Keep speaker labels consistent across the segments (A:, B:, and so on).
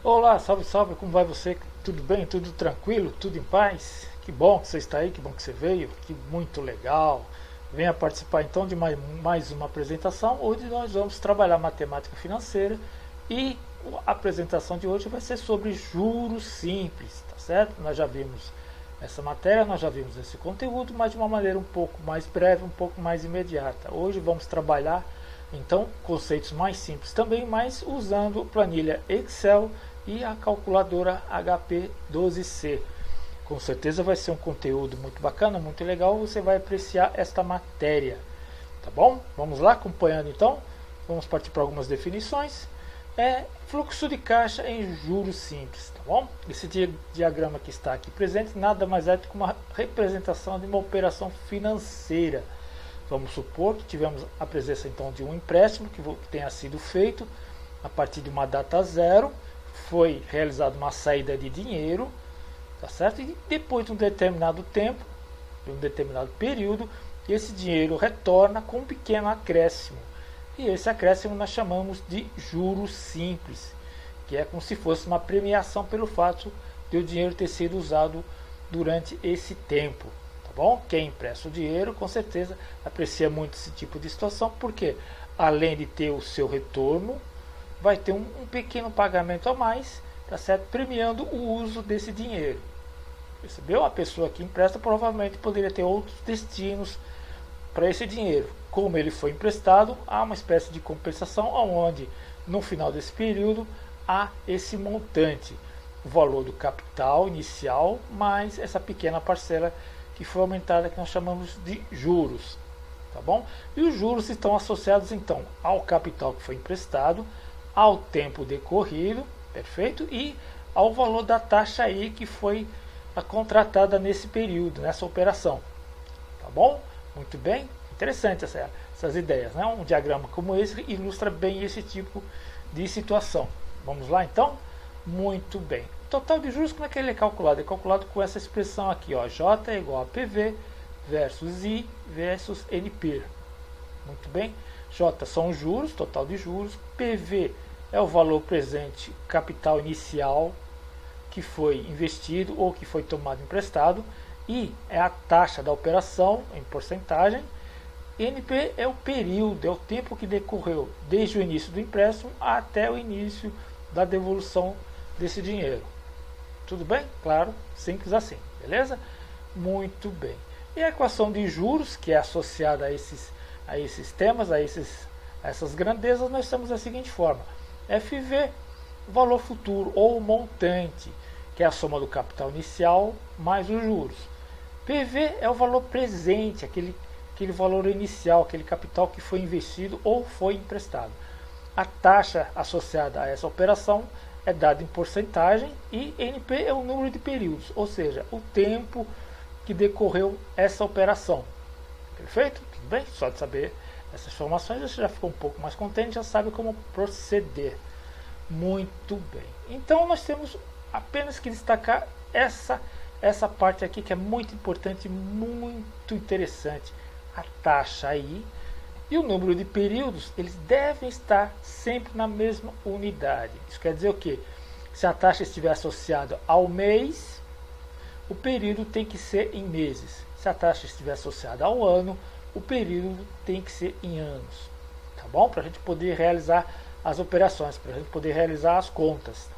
A: Olá, salve, salve, como vai você? Tudo bem? Tudo tranquilo? Tudo em paz? Que bom que você está aí, que bom que você veio, que muito legal. Venha participar então de mais uma apresentação, onde nós vamos trabalhar matemática financeira e a apresentação de hoje vai ser sobre juros simples, tá certo? Nós já vimos essa matéria, nós já vimos esse conteúdo, mas de uma maneira um pouco mais breve, um pouco mais imediata. Hoje vamos trabalhar então conceitos mais simples também, mas usando planilha Excel e a calculadora HP12C. Com certeza vai ser um conteúdo muito bacana, muito legal, você vai apreciar esta matéria. Tá bom? Vamos lá, acompanhando então. Vamos partir para algumas definições. Fluxo de caixa em juros simples, tá bom? Esse diagrama que está aqui presente nada mais é do que uma representação de uma operação financeira. Vamos supor que tivemos a presença então de um empréstimo que tenha sido feito a partir de uma data zero, foi realizada uma saída de dinheiro, tá certo? E depois de um determinado tempo, de um determinado período, esse dinheiro retorna com um pequeno acréscimo. E esse acréscimo nós chamamos de juros simples, que é como se fosse uma premiação pelo fato de o dinheiro ter sido usado durante esse tempo. Tá bom? Quem empresta o dinheiro, com certeza, aprecia muito esse tipo de situação, porque além de ter o seu retorno, vai ter um pequeno pagamento a mais, tá certo? Premiando o uso desse dinheiro. Percebeu? A pessoa que empresta provavelmente poderia ter outros destinos para esse dinheiro. Como ele foi emprestado, há uma espécie de compensação, onde no final desse período há esse montante, o valor do capital inicial, mais essa pequena parcela que foi aumentada, que nós chamamos de juros. Tá bom? E os juros estão associados então ao capital que foi emprestado, ao tempo decorrido, perfeito? E ao valor da taxa aí que foi contratada nesse período, nessa operação. Tá bom? Muito bem? Interessante essas ideias, né? Um diagrama como esse ilustra bem esse tipo de situação. Vamos lá então? Muito bem. O total de juros, como é que ele é calculado? É calculado com essa expressão aqui, ó, J é igual a PV versus I versus NP. Muito bem. J são os juros, total de juros. PV é o valor presente, capital inicial que foi investido ou que foi tomado emprestado. I é a taxa da operação em porcentagem. NP é o período, é o tempo que decorreu desde o início do empréstimo até o início da devolução desse dinheiro. Tudo bem? Claro, simples assim, beleza? Muito bem. E a equação de juros, que é associada a esses temas, a essas grandezas, nós temos da seguinte forma: FV, valor futuro ou montante, que é a soma do capital inicial mais os juros. PV é o valor presente, aquele valor inicial, aquele capital que foi investido ou foi emprestado. A taxa associada a essa operação é dada em porcentagem e NP é o número de períodos, ou seja, o tempo que decorreu essa operação. Perfeito? Tudo bem? Só de saber essas informações você já ficou um pouco mais contente, já sabe como proceder. Muito bem. Então nós temos apenas que destacar essa parte aqui que é muito importante, muito interessante. A taxa aí e o número de períodos, eles devem estar sempre na mesma unidade. Isso quer dizer o quê? Se a taxa estiver associada ao mês, o período tem que ser em meses. Se a taxa estiver associada ao ano, o período tem que ser em anos. Tá bom? Para a gente poder realizar as operações, para a gente poder realizar as contas.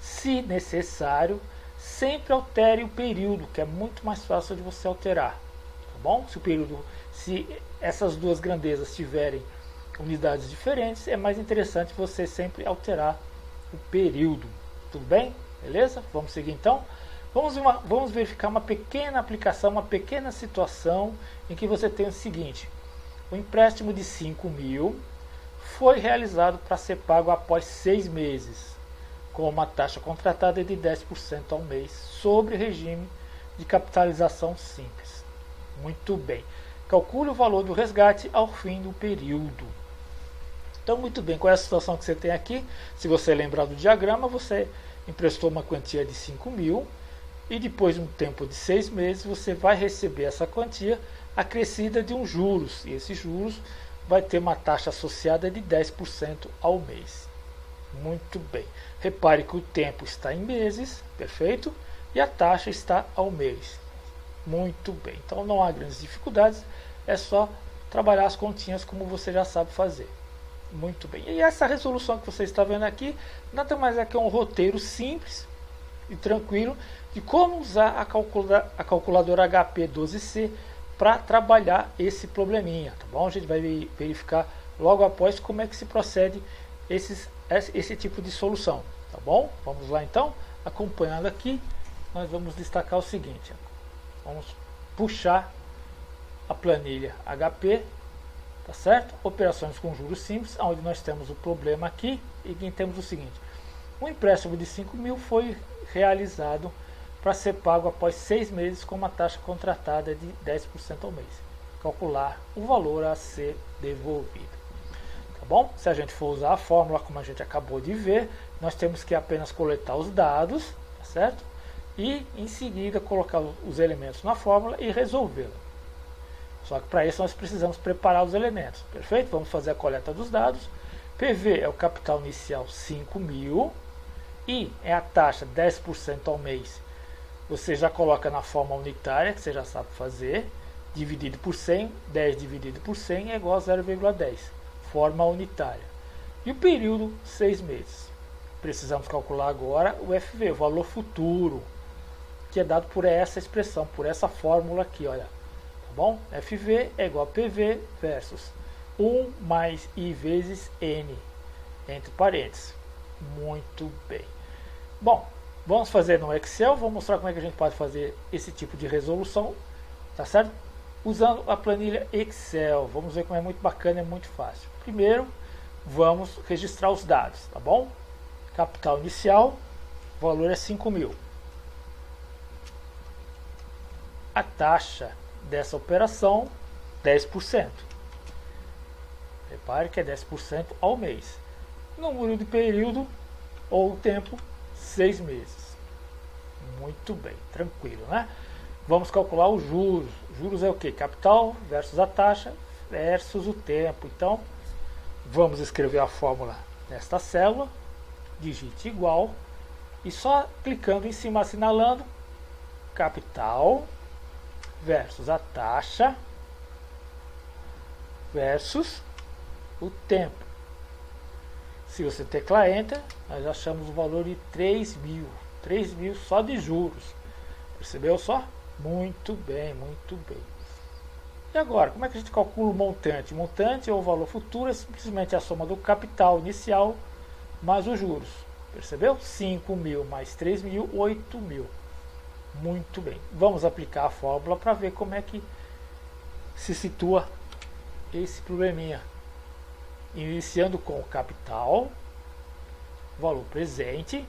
A: Se necessário, sempre altere o período, que é muito mais fácil de você alterar. Tá bom? Se essas duas grandezas tiverem unidades diferentes, é mais interessante você sempre o período. Tudo bem? Beleza? Vamos seguir então? Vamos verificar uma pequena aplicação, uma pequena situação em que você tem o seguinte: o empréstimo de 5.000 foi realizado para ser pago após 6 meses, com uma taxa contratada de 10% ao mês, sobre regime de capitalização simples. Muito bem. Calcule o valor do resgate ao fim do período. Então, muito bem, qual é a situação que você tem aqui? Se você lembrar do diagrama, você emprestou uma quantia de 5.000 e depois de um tempo de 6 meses você vai receber essa quantia acrescida de uns juros. E esses juros vai ter uma taxa associada de 10% ao mês. Muito bem. Repare que o tempo está em meses, perfeito? E a taxa está ao mês. Muito bem. Então não há grandes dificuldades, é só trabalhar as continhas como você já sabe fazer. Muito bem. E essa resolução que você está vendo aqui, nada mais é que um roteiro simples e tranquilo de como usar a calculadora HP12C para trabalhar esse probleminha, tá bom? A gente vai verificar logo após como é que se procede esse tipo de solução, tá bom? Vamos lá então, acompanhando aqui, nós vamos destacar o seguinte, vamos puxar a planilha HP, tá certo? Operações com juros simples, onde nós temos o problema aqui e aqui temos o seguinte, um empréstimo de 5.000 foi realizado para ser pago após 6 meses com uma taxa contratada de 10% ao mês. Calcular o valor a ser devolvido. Tá bom? Se a gente for usar a fórmula como a gente acabou de ver, nós temos que apenas coletar os dados, tá certo? E em seguida colocar os elementos na fórmula e resolvê-la. Só que para isso nós precisamos preparar os elementos, perfeito? Vamos fazer a coleta dos dados. PV é o capital inicial 5.000 e é a taxa 10% ao mês. Você já coloca na forma unitária, que você já sabe fazer, dividido por 100, 10 dividido por 100 é igual a 0,10, forma unitária. E o período, 6 meses. Precisamos calcular agora o FV, o valor futuro, que é dado por essa expressão, por essa fórmula aqui, olha. Tá bom? FV é igual a PV versus 1 mais I vezes N, entre parênteses. Muito bem. Bom, vamos fazer no Excel, vou mostrar como é que a gente pode fazer esse tipo de resolução, tá certo? Usando a planilha Excel, vamos ver como é muito bacana, é muito fácil. Primeiro, vamos registrar os dados, tá bom? Capital inicial, o valor é 5.000. A taxa dessa operação, 10%. Repare que é 10% ao mês. Número de período ou tempo, 6 meses. Muito bem, tranquilo, né? Vamos calcular os juros. Juros é o que? Capital versus a taxa versus o tempo. Então, vamos escrever a fórmula nesta célula. Digite igual. E só clicando em cima, assinalando. Capital versus a taxa versus o tempo. Se você teclar Enter, nós achamos o valor de 3.000. 3.000 só de juros. Percebeu só? Muito bem, muito bem. E agora, como é que a gente calcula o montante? O montante ou o valor futuro é simplesmente a soma do capital inicial mais os juros. Percebeu? 5.000 mais 3.000, 8.000. Muito bem. Vamos aplicar a fórmula para ver como é que se situa esse probleminha. Iniciando com o capital, valor presente,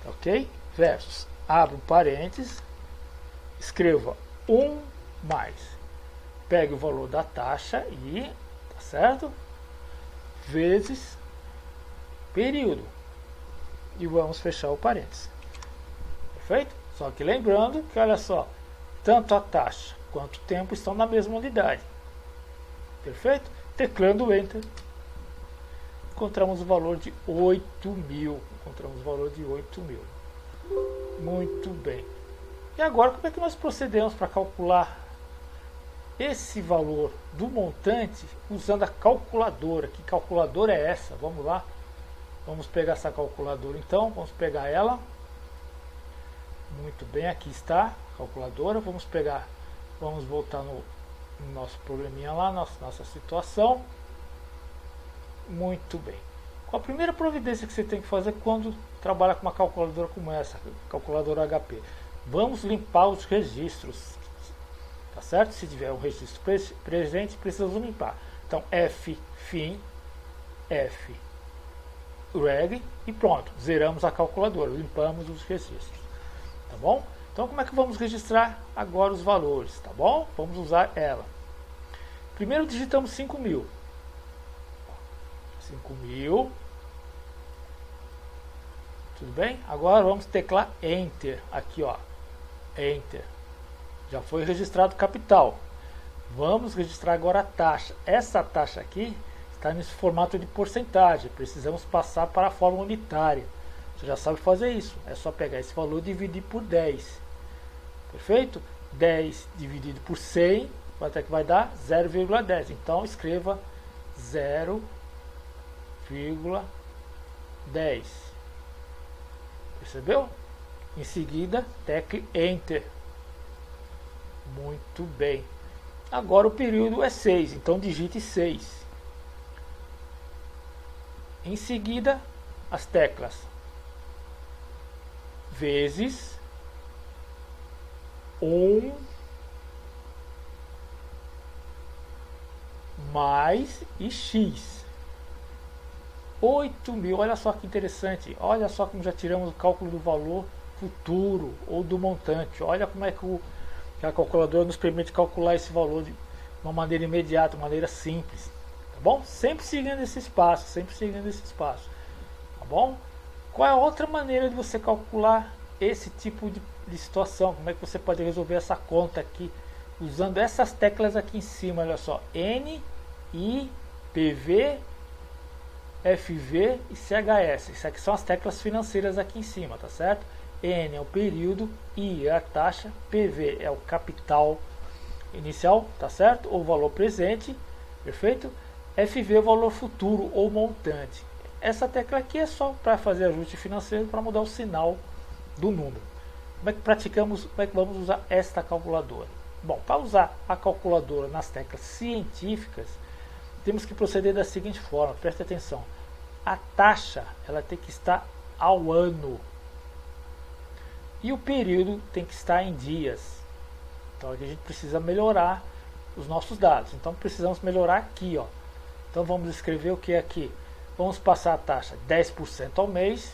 A: ok? Versus, abre um parênteses, escreva 1 mais, pegue o valor da taxa e, tá certo? Vezes período. E vamos fechar o parênteses. Perfeito? Só que lembrando que, olha só, tanto a taxa quanto o tempo estão na mesma unidade. Perfeito? Teclando Enter, encontramos o valor de 8.000. Encontramos o valor de 8.000. Muito bem. E agora, como é que nós procedemos para calcular esse valor do montante usando a calculadora? Que calculadora é essa? Vamos lá. Vamos pegar essa calculadora então. Vamos pegar ela. Muito bem, aqui está a calculadora. Vamos pegar, vamos voltar no nosso probleminha lá, nossa situação. Muito bem. Qual a primeira providência que você tem que fazer quando trabalha com uma calculadora como essa, calculadora HP? Vamos limpar os registros, tá certo? Se tiver um registro presente, precisamos limpar. Então, F-FIN, F-REG e pronto, zeramos a calculadora, limpamos os registros, tá bom? Então, como é que vamos registrar agora os valores, tá bom? Vamos usar ela. Primeiro digitamos 5.000. 5.000. Tudo bem? Agora vamos teclar Enter. Aqui, ó. Enter. Já foi registrado o capital. Vamos registrar agora a taxa. Essa taxa aqui está nesse formato de porcentagem, precisamos passar para a forma unitária. Você já sabe fazer isso, é só pegar esse valor e dividir por 10. Perfeito? 10 dividido por 100, quanto é que vai dar? 0,10. Então escreva 0,10. Percebeu? Em seguida, tecle Enter. Muito bem. Agora o período é 6, então digite 6. Em seguida, as teclas vezes 1 mais e x. 8.000, olha só que interessante. Olha só como já tiramos o cálculo do valor futuro ou do montante. Olha como é que a calculadora nos permite calcular esse valor de uma maneira imediata, de uma maneira simples. Tá bom? Sempre seguindo esse espaço, sempre seguindo esse espaço. Tá bom? Qual é a outra maneira de você calcular esse tipo de situação? Como é que você pode resolver essa conta aqui usando essas teclas aqui em cima? Olha só, N, I, PV, FV e CHS. Isso aqui são as teclas financeiras aqui em cima, tá certo? N é o período, I é a taxa, PV é o capital inicial, tá certo? Ou valor presente, perfeito? FV é o valor futuro ou montante. Essa tecla aqui é só para fazer ajuste financeiro, para mudar o sinal do número. Como é que praticamos, como é que vamos usar esta calculadora? Bom, para usar a calculadora nas teclas científicas, temos que proceder da seguinte forma, preste atenção. A taxa, ela tem que estar ao ano. E o período tem que estar em dias. Então aqui a gente precisa melhorar os nossos dados. Então precisamos melhorar aqui, ó. Então vamos escrever o que é aqui? Vamos passar a taxa 10% ao mês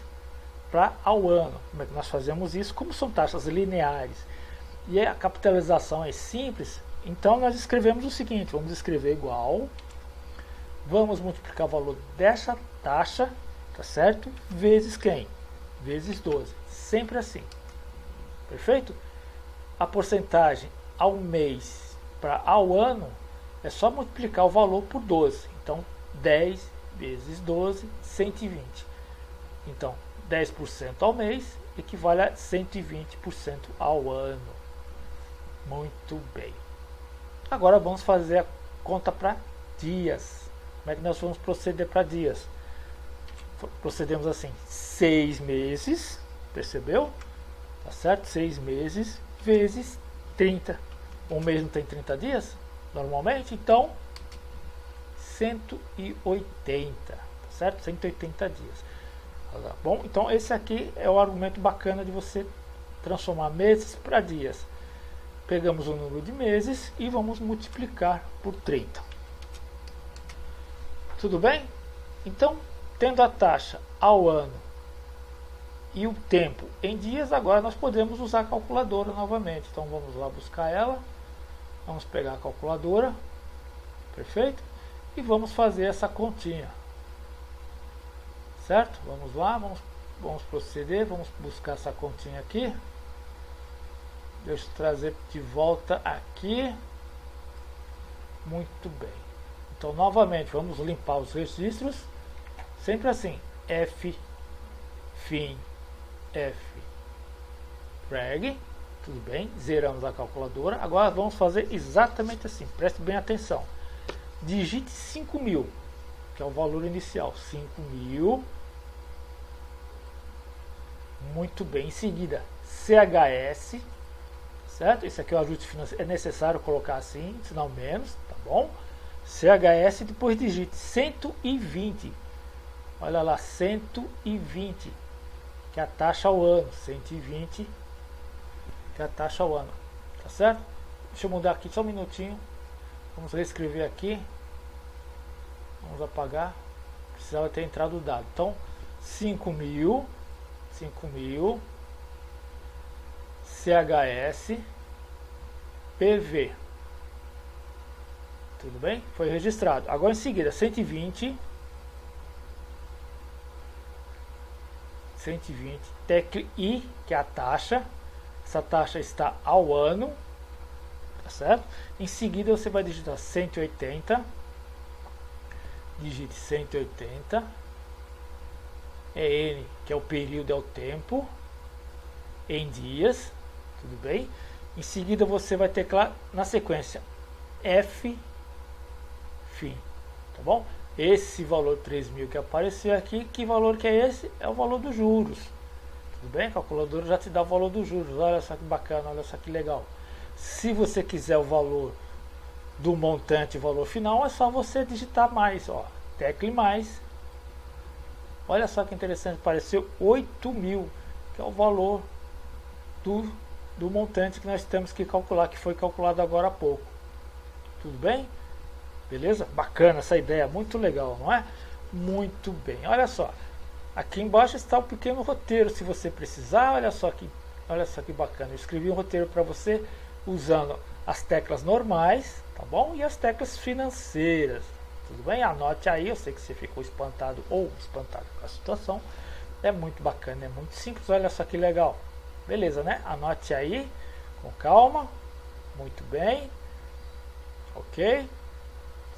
A: para ao ano. Como é que nós fazemos isso? Como são taxas lineares e a capitalização é simples, então nós escrevemos o seguinte, vamos escrever igual, vamos multiplicar o valor dessa taxa, tá certo? Vezes quem? Vezes 12, sempre assim. Perfeito? A porcentagem ao mês para ao ano é só multiplicar o valor por 12. Então, 10 vezes 12, 120. Então, 10% ao mês equivale a 120% ao ano. Muito bem. Agora vamos fazer a conta para dias. Como é que nós vamos proceder para dias? Procedemos assim, 6 meses, percebeu? Tá certo? 6 meses vezes 30. Um mês não tem 30 dias? Normalmente, então 180, tá certo? 180 dias. Tá bom? Então esse aqui é o argumento bacana de você transformar meses para dias. Pegamos o número de meses e vamos multiplicar por 30. Tudo bem? Então, tendo a taxa ao ano e o tempo em dias, agora nós podemos usar a calculadora novamente. Então vamos lá buscar ela, vamos pegar a calculadora, perfeito? E vamos fazer essa continha, certo? Vamos lá, vamos proceder, vamos buscar essa continha aqui. Deixa eu trazer de volta aqui. Muito bem. Então novamente vamos limpar os registros, sempre assim, F, fim, F, reg, tudo bem, zeramos a calculadora. Agora vamos fazer exatamente assim, preste bem atenção. Digite 5.000, que é o valor inicial, 5.000. Muito bem, em seguida, CHS, certo? Esse aqui é o ajuste financeiro, é necessário colocar assim, sinal menos, tá bom? CHS, depois digite 120, olha lá, 120, que é a taxa ao ano, 120, que é a taxa ao ano, tá certo? Deixa eu mudar aqui só um minutinho, vamos reescrever aqui, vamos apagar, precisava ter entrado o dado, então 5.000, CHS, PV, tudo bem? Foi registrado. Agora em seguida, 120, tecle I, que é a taxa. Essa taxa está ao ano, tá certo? Em seguida você vai digitar 180 digite 180, é N, que é o período, é o tempo, em dias, tudo bem? Em seguida você vai teclar na sequência F, fim, tá bom? Esse valor 3.000 que apareceu aqui, que valor que é esse? É o valor dos juros. Tudo bem? A calculadora já te dá o valor dos juros. Olha só que bacana, olha só que legal. Se você quiser o valor do montante e valor final, é só você digitar mais, ó, tecle mais. Olha só que interessante, apareceu 8.000, que é o valor do montante que nós temos que calcular, que foi calculado agora há pouco. Tudo bem? Beleza? Bacana essa ideia, muito legal, não é? Muito bem, olha só. Aqui embaixo está o pequeno roteiro, se você precisar, olha só que bacana. Eu escrevi um roteiro para você usando as teclas normais, tá bom? E as teclas financeiras, tudo bem? Anote aí, eu sei que você ficou espantado ou espantado com a situação. É muito bacana, é muito simples, olha só que legal. Beleza, né? Anote aí, com calma, muito bem, ok?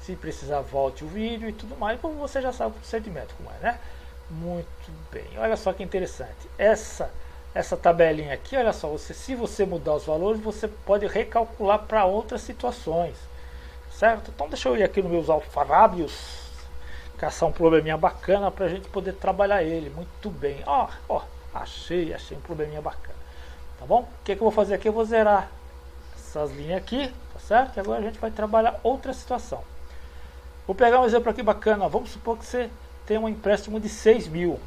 A: Se precisar, volte o vídeo e tudo mais, como você já sabe o procedimento como é, né? Muito bem, olha só que interessante. Essa tabelinha aqui, olha só, se você mudar os valores, você pode recalcular para outras situações, certo? Então deixa eu ir aqui nos meus alfarrábios, caçar um probleminha bacana para a gente poder trabalhar ele. Muito bem, ó, achei um probleminha bacana, tá bom? O que eu vou fazer aqui? Eu vou zerar essas linhas aqui, tá certo? E agora a gente vai trabalhar outra situação. Vou pegar um exemplo aqui bacana, ó. Vamos supor que você tem um empréstimo de 6.000.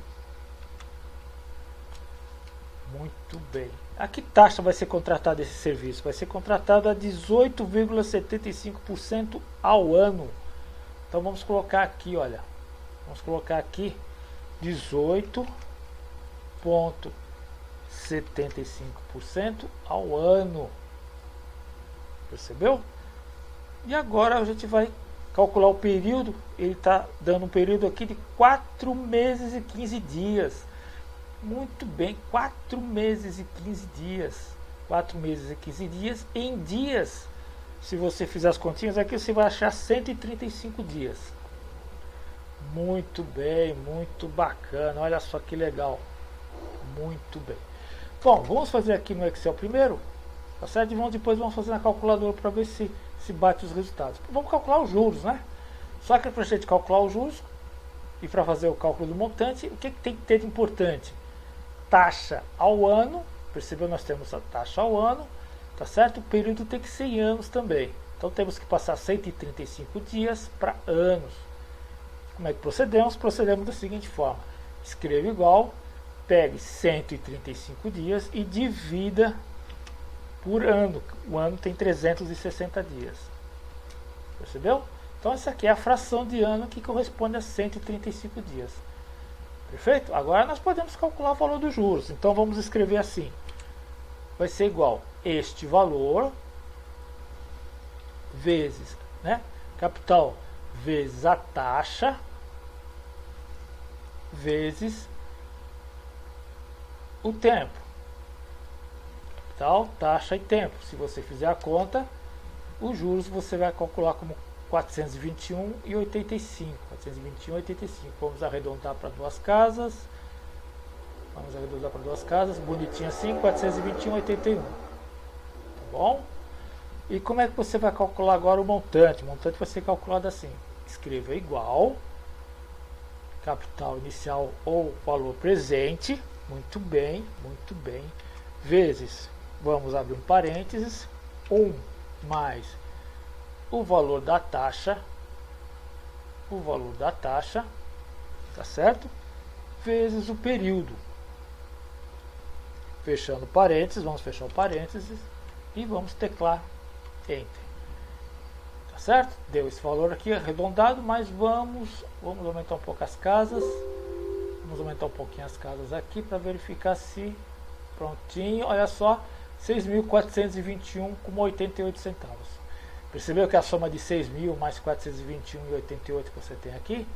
A: Muito bem. A que taxa vai ser contratado esse serviço? Vai ser contratado a 18,75% ao ano. Então vamos colocar aqui, olha. Vamos colocar aqui 18,75% ao ano. Percebeu? E agora a gente vai calcular o período. Ele está dando um período aqui de 4 meses e 15 dias. Muito bem, 4 meses e 15 dias. 4 meses e 15 dias em dias. Se você fizer as continhas aqui, você vai achar 135 dias. Muito bem, muito bacana. Olha só que legal. Muito bem. Bom, vamos fazer aqui no Excel primeiro. Tá certo? E depois vamos fazer na calculadora para ver se bate os resultados. Vamos calcular os juros, né? Só que para a gente calcular os juros e para fazer o cálculo do montante, o que tem que ter de importante? Taxa ao ano. Percebeu? Nós temos a taxa ao ano, tá certo? O período tem que ser em anos também. Então temos que passar 135 dias para anos. Como é que procedemos? Procedemos da seguinte forma: escreva igual, pegue 135 dias e divida por ano. O ano tem 360 dias. Percebeu? Então essa aqui é a fração de ano que corresponde a 135 dias. Perfeito? Agora nós podemos calcular o valor dos juros. Então vamos escrever assim. Vai ser igual este valor vezes, né, capital vezes a taxa vezes o tempo. Capital, taxa e tempo. Se você fizer a conta, os juros você vai calcular como 421,85. 421,85. Vamos arredondar para duas casas. Vamos arredondar para duas casas. Bonitinho assim, 421,81. Tá bom? E como é que você vai calcular agora o montante? O montante vai ser calculado assim. Escreva igual capital inicial ou valor presente. Muito bem, vezes, vamos abrir um parênteses, 1 mais o valor da taxa, tá certo? Vezes o período. Fechando parênteses, vamos fechar o parênteses e vamos teclar Enter. Tá certo? Deu esse valor aqui arredondado, mas vamos aumentar um pouco as casas. Vamos aumentar um pouquinho as casas aqui para verificar se prontinho. Olha só, 6.421,88 centavos. Percebeu que a soma de 6.000 mais 421,88 que você tem aqui?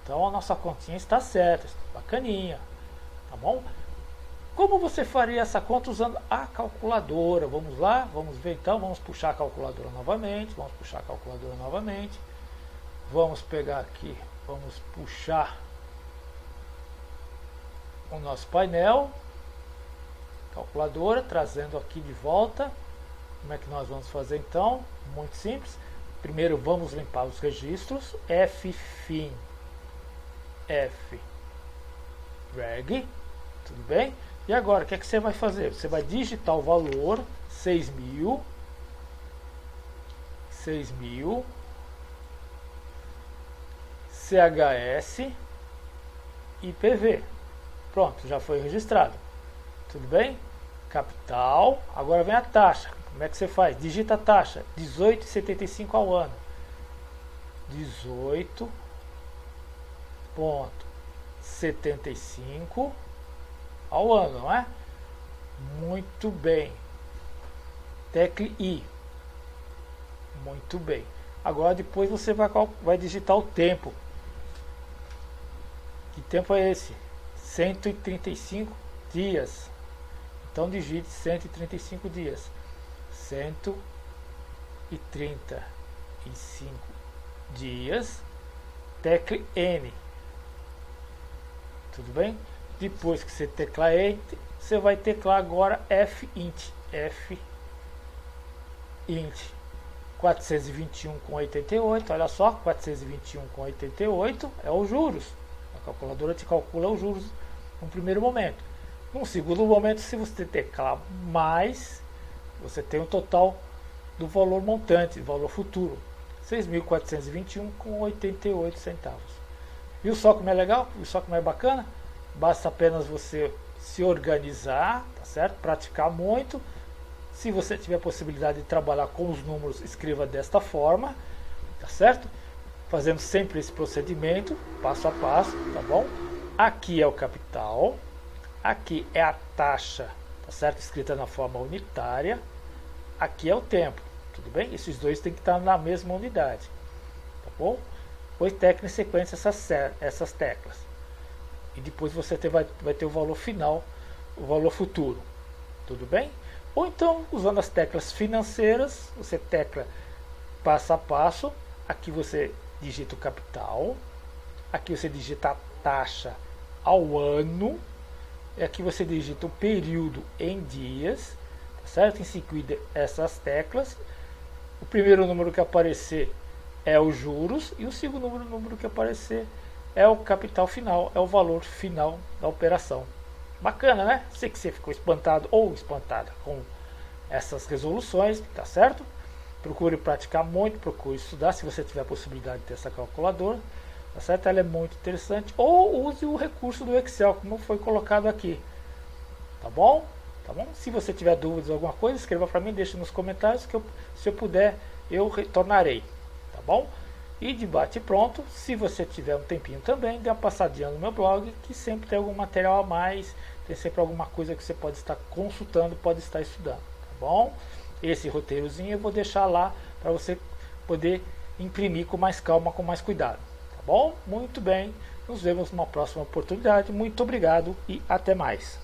A: Então a nossa continha está certa, está bacaninha, tá bom? Como você faria essa conta usando a calculadora? Vamos lá, vamos ver então, vamos puxar a calculadora novamente, vamos pegar aqui Vamos puxar o nosso painel, calculadora, trazendo aqui de volta. Como é que nós vamos fazer então? Muito simples. Primeiro vamos limpar os registros, F-fin, F-reg, tudo bem? E agora, o que é que você vai fazer? Você vai digitar o valor 6.000, CHS, IPV. Pronto, já foi registrado. Tudo bem? Capital. Agora vem a taxa. Como é que você faz? Digita a taxa, 18,75 ao ano. 18,75 ao ano, não é? Muito bem. Tecle I. Muito bem. Agora depois você vai digitar o tempo. Que tempo é esse? 135 dias. Então digite 135 dias. 135 dias. Tecle N. Tudo bem? Depois que você teclar Enter, você vai teclar agora F-int. F-int 421,88. Olha só, 421,88 é os juros. A calculadora te calcula os juros no primeiro momento. Num segundo momento, se você teclar mais, você tem o total do valor montante, valor futuro, 6.421,88 centavos. Viu só como é legal? Viu só como é bacana? Basta apenas você se organizar, tá certo? Praticar muito. Se você tiver a possibilidade de trabalhar com os números, escreva desta forma, tá certo? Fazendo sempre esse procedimento, passo a passo, tá bom? Aqui é o capital, aqui é a taxa, tá certo? Escrita na forma unitária. Aqui é o tempo, tudo bem? Esses dois tem que estar na mesma unidade, tá bom? Depois tecla em sequência essas teclas. E depois você vai ter o valor final, o valor futuro, tudo bem? Ou então, usando as teclas financeiras, você tecla passo a passo. Aqui você digita o capital, aqui você digita a taxa ao ano, e aqui você digita o período em dias, tá certo? Em seguida, essas teclas, o primeiro número que aparecer é os juros, e o segundo número que aparecer é o capital final, é o valor final da operação. Bacana, né? Sei que você ficou espantado ou espantada com essas resoluções, tá certo? Procure praticar muito, procure estudar se você tiver a possibilidade de ter essa calculadora, tá certo? Ela é muito interessante. Ou use o recurso do Excel, como foi colocado aqui, tá bom? Tá bom? Se você tiver dúvidas, alguma coisa, escreva para mim, deixe nos comentários que se eu puder, eu retornarei, tá bom? E de bate pronto, se você tiver um tempinho também, dê uma passadinha no meu blog, que sempre tem algum material a mais, tem sempre alguma coisa que você pode estar consultando, pode estar estudando, tá bom? Esse roteirozinho eu vou deixar lá para você poder imprimir com mais calma, com mais cuidado, tá bom? Muito bem, nos vemos numa próxima oportunidade, muito obrigado e até mais.